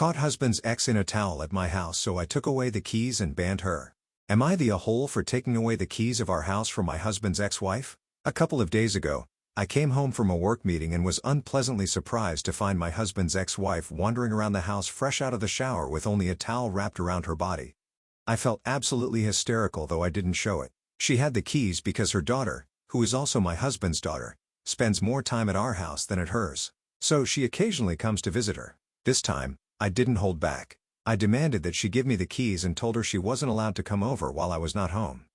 Caught husband's ex in a towel at my house, so I took away the keys and banned her. Am I the a-hole for taking away the keys of our house from my husband's ex-wife? A couple of days ago, I came home from a work meeting and was unpleasantly surprised to find my husband's ex-wife wandering around the house fresh out of the shower with only a towel wrapped around her body. I felt absolutely hysterical, though I didn't show it. She had the keys because her daughter, who is also my husband's daughter, spends more time at our house than at hers. So she occasionally comes to visit her. This time, I didn't hold back. I demanded that she give me the keys and told her she wasn't allowed to come over while I was not home.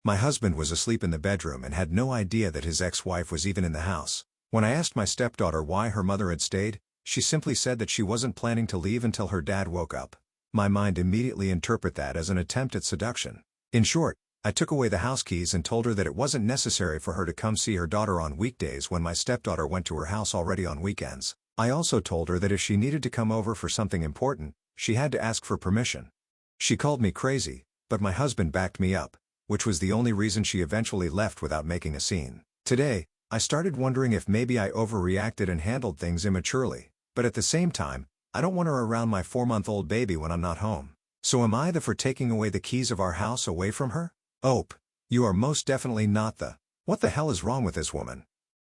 My husband was asleep in the bedroom and had no idea that his ex-wife was even in the house. When I asked my stepdaughter why her mother had stayed, she simply said that she wasn't planning to leave until her dad woke up. My mind immediately interpreted that as an attempt at seduction. In short, I took away the house keys and told her that it wasn't necessary for her to come see her daughter on weekdays when my stepdaughter went to her house already on weekends. I also told her that if she needed to come over for something important, she had to ask for permission. She called me crazy, but my husband backed me up, which was the only reason she eventually left without making a scene. Today, I started wondering if maybe I overreacted and handled things immaturely, but at the same time, I don't want her around my 4-month-old baby when I'm not home. So am I the for taking away the keys of our house away from her? Ope, you are most definitely not the. What the hell is wrong with this woman?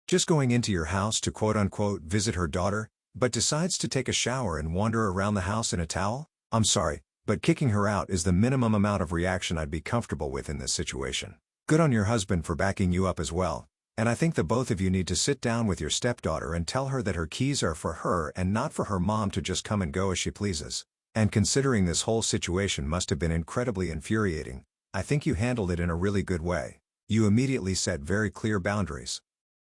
Just going into your house to quote-unquote visit her daughter, but decides to take a shower and wander around the house in a towel? I'm sorry, but kicking her out is the minimum amount of reaction I'd be comfortable with in this situation. Good on your husband for backing you up as well, and I think the both of you need to sit down with your stepdaughter and tell her that her keys are for her and not for her mom to just come and go as she pleases. And considering this whole situation must have been incredibly infuriating, I think you handled it in a really good way. You immediately set very clear boundaries.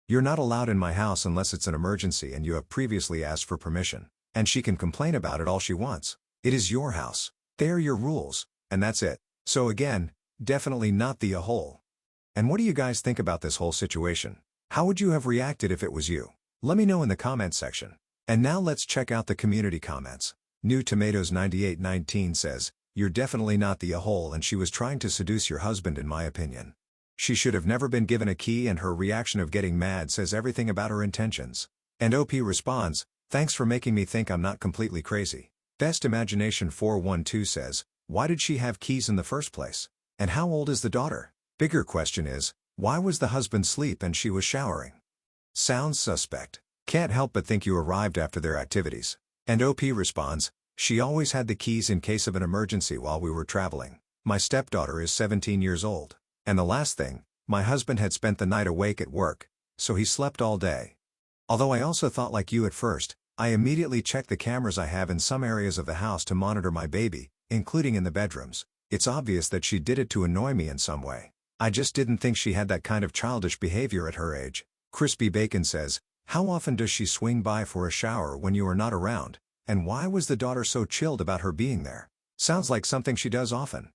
You're not allowed in my house unless it's an emergency and you have previously asked for permission. And she can complain about it all she wants. It is your house. They're your rules, and that's it. So again, definitely not the a-hole. And what do you guys think about this whole situation? How would you have reacted if it was you? Let me know in the comments section. And now let's check out the community comments. New Tomatoes 9819 says, "You're definitely not the a-hole, and she was trying to seduce your husband in my opinion. She should have never been given a key, and her reaction of getting mad says everything about her intentions." And OP responds, "Thanks for making me think I'm not completely crazy." Best Imagination 412 says, "Why did she have keys in the first place? And how old is the daughter?" Bigger question is, why was the husband asleep and she was showering? Sounds suspect. Can't help but think you arrived after their activities. And OP responds, "She always had the keys in case of an emergency while we were traveling. My stepdaughter is 17 years old. And the last thing, my husband had spent the night awake at work, so he slept all day. Although I also thought like you at first, I immediately checked the cameras I have in some areas of the house to monitor my baby, including in the bedrooms. It's obvious that she did it to annoy me in some way. I just didn't think she had that kind of childish behavior at her age." Crispy Bacon says, "How often does she swing by for a shower when you are not around? And why was the daughter so chilled about her being there? Sounds like something she does often."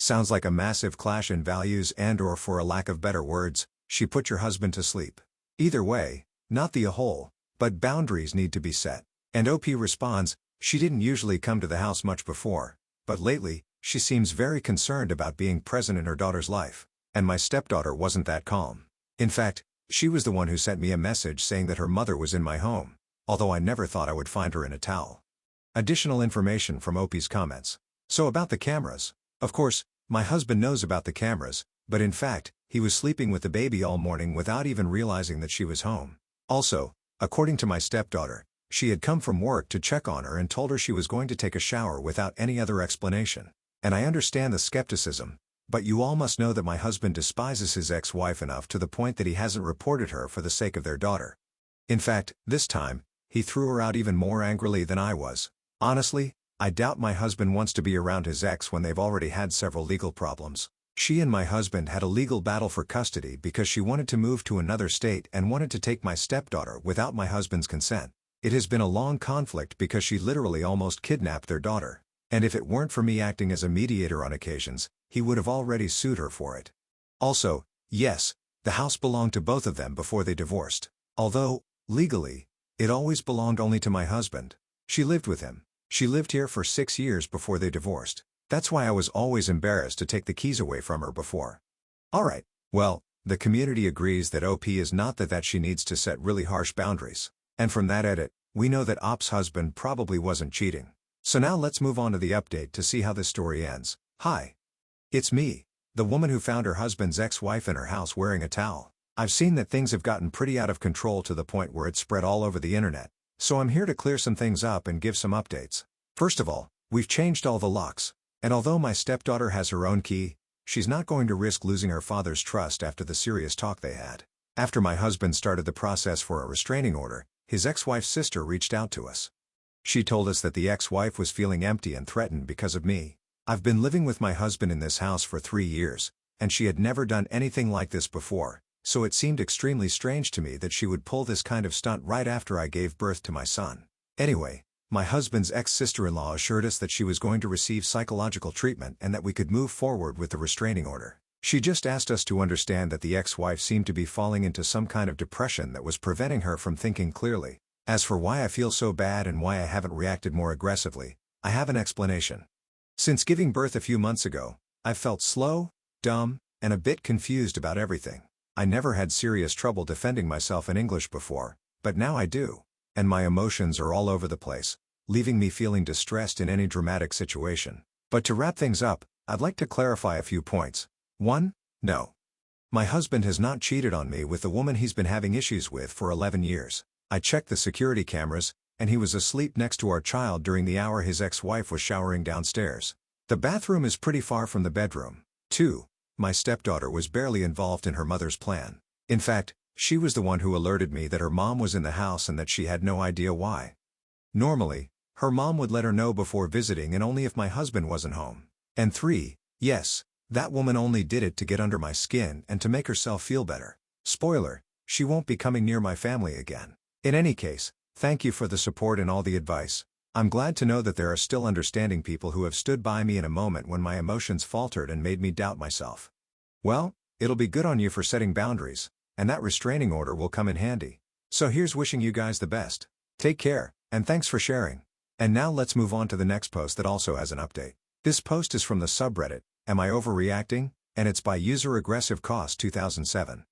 Sounds like a massive clash in values and/or, for a lack of better words, she put your husband to sleep. Either way, not the a-hole, but boundaries need to be set. And OP responds, "She didn't usually come to the house much before, but lately, she seems very concerned about being present in her daughter's life. And my stepdaughter wasn't that calm. In fact, she was the one who sent me a message saying that her mother was in my home, although I never thought I would find her in a towel." Additional information from OP's comments. So about the cameras. Of course, my husband knows about the cameras, but in fact, he was sleeping with the baby all morning without even realizing that she was home. Also, according to my stepdaughter, she had come from work to check on her and told her she was going to take a shower without any other explanation. And I understand the skepticism, but you all must know that my husband despises his ex-wife enough to the point that he hasn't reported her for the sake of their daughter. In fact, this time, he threw her out even more angrily than I was. Honestly, I doubt my husband wants to be around his ex when they've already had several legal problems. She and my husband had a legal battle for custody because she wanted to move to another state and wanted to take my stepdaughter without my husband's consent. It has been a long conflict because she literally almost kidnapped their daughter. And if it weren't for me acting as a mediator on occasions, he would have already sued her for it. Also, yes, the house belonged to both of them before they divorced. Although, legally, it always belonged only to my husband. She lived with him. She lived here for 6 years before they divorced. That's why I was always embarrassed to take the keys away from her before. Alright, well, the community agrees that OP is not that she needs to set really harsh boundaries. And from that edit, we know that OP's husband probably wasn't cheating. So now let's move on to the update to see how this story ends. Hi. It's me, the woman who found her husband's ex-wife in her house wearing a towel. I've seen that things have gotten pretty out of control to the point where it's spread all over the internet, so I'm here to clear some things up and give some updates. First of all, we've changed all the locks, and although my stepdaughter has her own key, she's not going to risk losing her father's trust after the serious talk they had. After my husband started the process for a restraining order, his ex-wife's sister reached out to us. She told us that the ex-wife was feeling empty and threatened because of me. I've been living with my husband in this house for 3 years, and she had never done anything like this before, so it seemed extremely strange to me that she would pull this kind of stunt right after I gave birth to my son. Anyway, my husband's ex-sister-in-law assured us that she was going to receive psychological treatment and that we could move forward with the restraining order. She just asked us to understand that the ex-wife seemed to be falling into some kind of depression that was preventing her from thinking clearly. As for why I feel so bad and why I haven't reacted more aggressively, I have an explanation. Since giving birth a few months ago, I've felt slow, dumb, and a bit confused about everything. I never had serious trouble defending myself in English before, but now I do. And my emotions are all over the place, leaving me feeling distressed in any dramatic situation. But to wrap things up, I'd like to clarify a few points. 1. No. My husband has not cheated on me with the woman he's been having issues with for 11 years. I checked the security cameras, and he was asleep next to our child during the hour his ex-wife was showering downstairs. The bathroom is pretty far from the bedroom. 2. My stepdaughter was barely involved in her mother's plan. In fact, she was the one who alerted me that her mom was in the house and that she had no idea why. Normally, her mom would let her know before visiting and only if my husband wasn't home. And 3, yes, that woman only did it to get under my skin and to make herself feel better. Spoiler, she won't be coming near my family again. In any case, thank you for the support and all the advice. I'm glad to know that there are still understanding people who have stood by me in a moment when my emotions faltered and made me doubt myself. Well, it'll be good on you for setting boundaries, and that restraining order will come in handy. So here's wishing you guys the best. Take care, and thanks for sharing. And now let's move on to the next post that also has an update. This post is from the subreddit, Am I Overreacting? And it's by user Aggressive Cost 2007.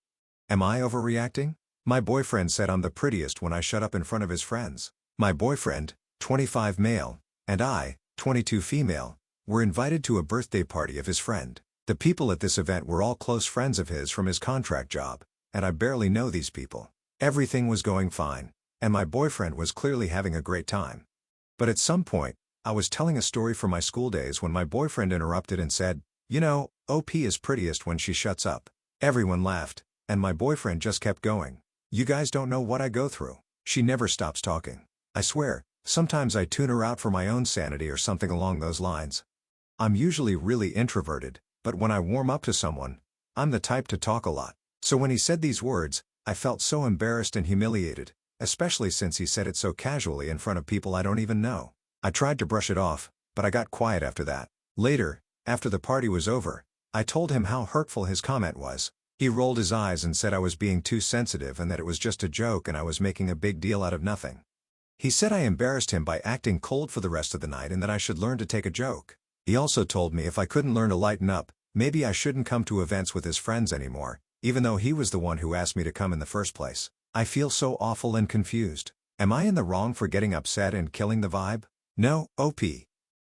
Am I overreacting? My boyfriend said I'm the prettiest when I shut up in front of his friends. My boyfriend, 25 male, and I, 22 female, were invited to a birthday party of his friend. The people at this event were all close friends of his from his contract job, and I barely know these people. Everything was going fine, and my boyfriend was clearly having a great time. But at some point, I was telling a story from my school days when my boyfriend interrupted and said, "You know, OP is prettiest when she shuts up." Everyone laughed, and my boyfriend just kept going. You guys don't know what I go through. She never stops talking. I swear, sometimes I tune her out for my own sanity or something along those lines. I'm usually really introverted, but when I warm up to someone, I'm the type to talk a lot. So when he said these words, I felt so embarrassed and humiliated, especially since he said it so casually in front of people I don't even know. I tried to brush it off, but I got quiet after that. Later, after the party was over, I told him how hurtful his comment was. He rolled his eyes and said I was being too sensitive and that it was just a joke and I was making a big deal out of nothing. He said I embarrassed him by acting cold for the rest of the night and that I should learn to take a joke. He also told me if I couldn't learn to lighten up, maybe I shouldn't come to events with his friends anymore, even though he was the one who asked me to come in the first place. I feel so awful and confused. Am I in the wrong for getting upset and killing the vibe? No, OP.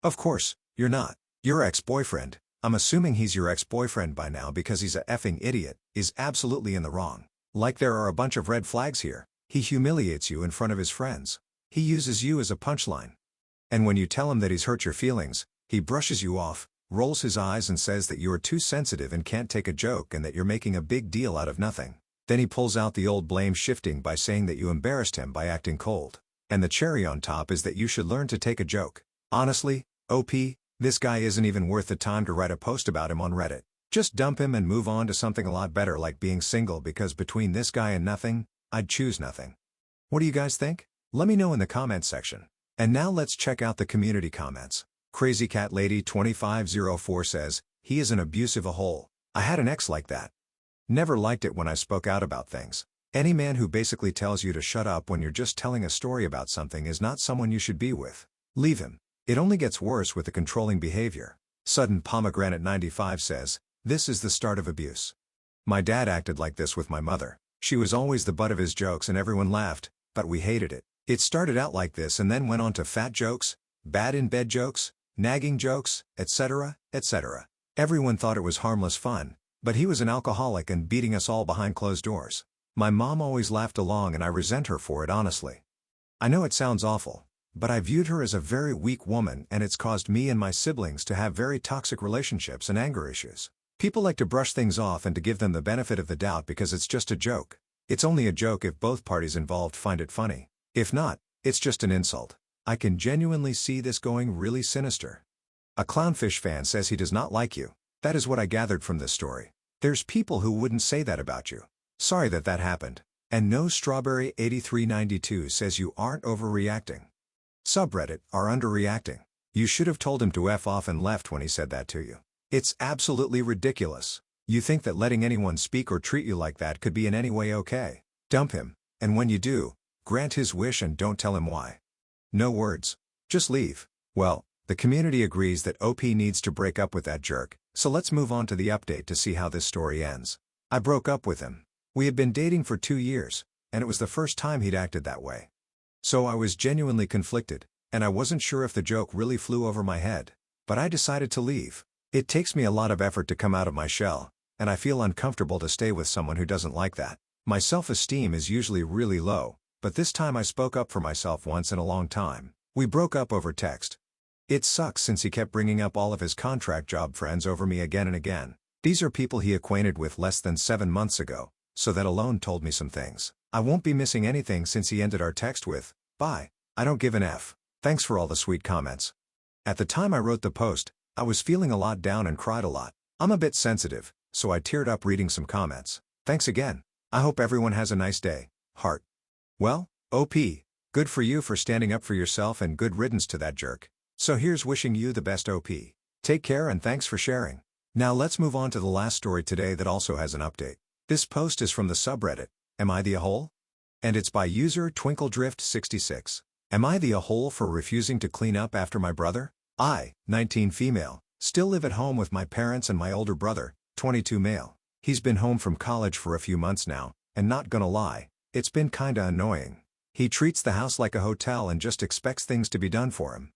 Of course, you're not. Your ex-boyfriend, I'm assuming he's your ex-boyfriend by now because he's a effing idiot, is absolutely in the wrong. Like there are a bunch of red flags here. He humiliates you in front of his friends. He uses you as a punchline. And when you tell him that he's hurt your feelings, he brushes you off, rolls his eyes and says that you are too sensitive and can't take a joke and that you're making a big deal out of nothing. Then he pulls out the old blame shifting by saying that you embarrassed him by acting cold. And the cherry on top is that you should learn to take a joke. Honestly, OP, this guy isn't even worth the time to write a post about him on Reddit. Just dump him and move on to something a lot better like being single because between this guy and nothing, I'd choose nothing. What do you guys think? Let me know in the comments section. And now let's check out the community comments. Crazy Cat Lady 2504 says, he is an abusive a-hole. I had an ex like that. Never liked it when I spoke out about things. Any man who basically tells you to shut up when you're just telling a story about something is not someone you should be with. Leave him. It only gets worse with the controlling behavior. Sudden Pomegranate 95 says, this is the start of abuse. My dad acted like this with my mother. She was always the butt of his jokes and everyone laughed, but we hated it. It started out like this and then went on to fat jokes, bad in bed jokes, nagging jokes, etc., etc. Everyone thought it was harmless fun, but he was an alcoholic and beating us all behind closed doors. My mom always laughed along and I resent her for it honestly. I know it sounds awful, but I viewed her as a very weak woman and it's caused me and my siblings to have very toxic relationships and anger issues. People like to brush things off and to give them the benefit of the doubt because it's just a joke. It's only a joke if both parties involved find it funny. If not, it's just an insult. I can genuinely see this going really sinister. A Clownfish fan says he does not like you. That is what I gathered from this story. There's people who wouldn't say that about you. Sorry that happened. And No Strawberry 8392 says you aren't overreacting. Subreddit are underreacting. You should have told him to F off and left when he said that to you. It's absolutely ridiculous. You think that letting anyone speak or treat you like that could be in any way okay. Dump him, and when you do, grant his wish and don't tell him why. No words. Just leave. Well, the community agrees that OP needs to break up with that jerk, so let's move on to the update to see how this story ends. I broke up with him. We had been dating for 2 years, and it was the first time he'd acted that way. So I was genuinely conflicted, and I wasn't sure if the joke really flew over my head. But I decided to leave. It takes me a lot of effort to come out of my shell, and I feel uncomfortable to stay with someone who doesn't like that. My self-esteem is usually really low, but this time I spoke up for myself once in a long time. We broke up over text. It sucks since he kept bringing up all of his contract job friends over me again and again. These are people he acquainted with less than 7 months ago. So that alone told me some things. I won't be missing anything since he ended our text with, "Bye, I don't give an F. Thanks for all the sweet comments." At the time I wrote the post, I was feeling a lot down and cried a lot. I'm a bit sensitive, so I teared up reading some comments. Thanks again. I hope everyone has a nice day. Heart. Well, OP, good for you for standing up for yourself and good riddance to that jerk. So here's wishing you the best OP. Take care and thanks for sharing. Now let's move on to the last story today that also has an update. This post is from the subreddit, Am I the A-hole? And it's by user TwinkleDrift66. Am I the A-hole for refusing to clean up after my brother? I, 19 female, still live at home with my parents and my older brother, 22 male. He's been home from college for a few months now, and not gonna lie, it's been kinda annoying. He treats the house like a hotel and just expects things to be done for him.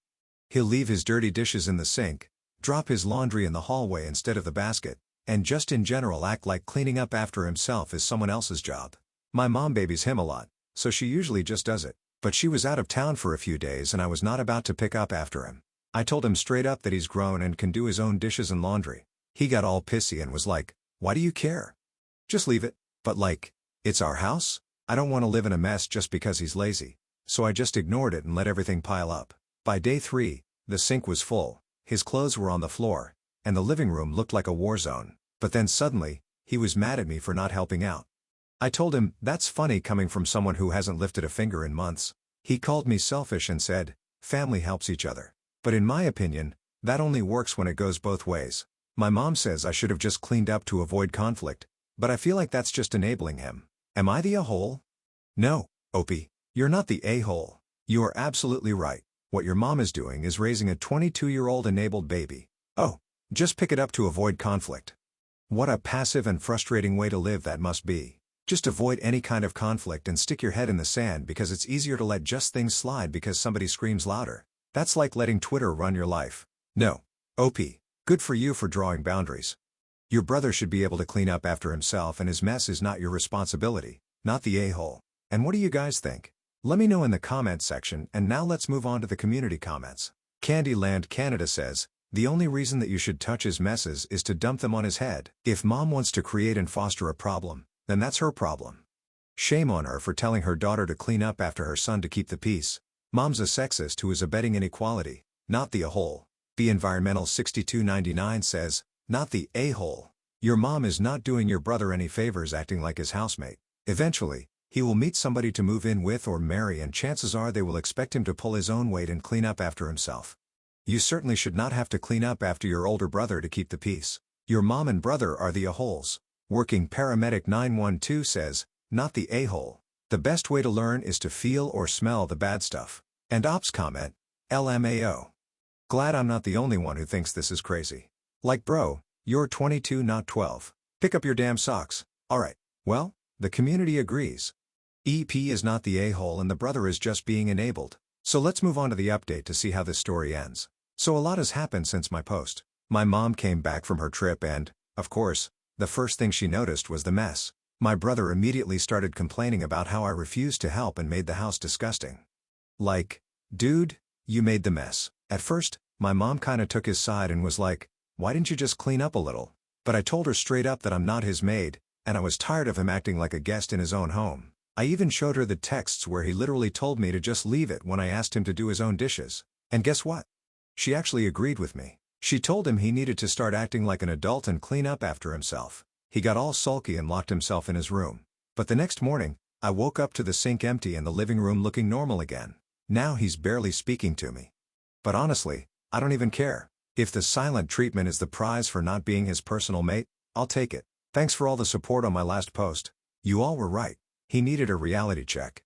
He'll leave his dirty dishes in the sink, drop his laundry in the hallway instead of the basket, and just in general act like cleaning up after himself is someone else's job. My mom babies him a lot, so she usually just does it, but she was out of town for a few days and I was not about to pick up after him. I told him straight up that he's grown and can do his own dishes and laundry. He got all pissy and was like, "Why do you care? Just leave it." But like, it's our house? I don't want to live in a mess just because he's lazy. So I just ignored it and let everything pile up. By day 3, the sink was full, his clothes were on the floor, and the living room looked like a war zone. But then suddenly, he was mad at me for not helping out. I told him, that's funny coming from someone who hasn't lifted a finger in months. He called me selfish and said, family helps each other. But in my opinion, that only works when it goes both ways. My mom says I should have just cleaned up to avoid conflict, but I feel like that's just enabling him. Am I the a-hole? No, Opie, you're not the a-hole. You are absolutely right. What your mom is doing is raising a 22-year-old enabled baby. Oh, just pick it up to avoid conflict. What a passive and frustrating way to live that must be. Just avoid any kind of conflict and stick your head in the sand because it's easier to let just things slide because somebody screams louder. That's like letting Twitter run your life. No. OP, good for you for drawing boundaries. Your brother should be able to clean up after himself and his mess is not your responsibility, not the a-hole. And what do you guys think? Let me know in the comments section, and now let's move on to the community comments. Candyland Canada says, the only reason that you should touch his messes is to dump them on his head. If mom wants to create and foster a problem, then that's her problem. Shame on her for telling her daughter to clean up after her son to keep the peace. Mom's a sexist who is abetting inequality, not the a-hole. The Environmental 6299 says, not the a-hole. Your mom is not doing your brother any favors acting like his housemate. Eventually, he will meet somebody to move in with or marry and chances are they will expect him to pull his own weight and clean up after himself. You certainly should not have to clean up after your older brother to keep the peace. Your mom and brother are the a-holes. Working Paramedic 912 says, not the a-hole. The best way to learn is to feel or smell the bad stuff. And Ops comment, LMAO. Glad I'm not the only one who thinks this is crazy. Like bro, you're 22 not 12. Pick up your damn socks. Alright, well, the community agrees. EP is not the a-hole and the brother is just being enabled. So let's move on to the update to see how this story ends. So a lot has happened since my post. My mom came back from her trip and, of course, the first thing she noticed was the mess. My brother immediately started complaining about how I refused to help and made the house disgusting. Like, dude, you made the mess. At first, my mom kinda took his side and was like, why didn't you just clean up a little? But I told her straight up that I'm not his maid, and I was tired of him acting like a guest in his own home. I even showed her the texts where he literally told me to just leave it when I asked him to do his own dishes. And guess what? She actually agreed with me. She told him he needed to start acting like an adult and clean up after himself. He got all sulky and locked himself in his room. But the next morning, I woke up to the sink empty and the living room looking normal again. Now he's barely speaking to me. But honestly, I don't even care. If the silent treatment is the prize for not being his personal mate, I'll take it. Thanks for all the support on my last post. You all were right. He needed a reality check.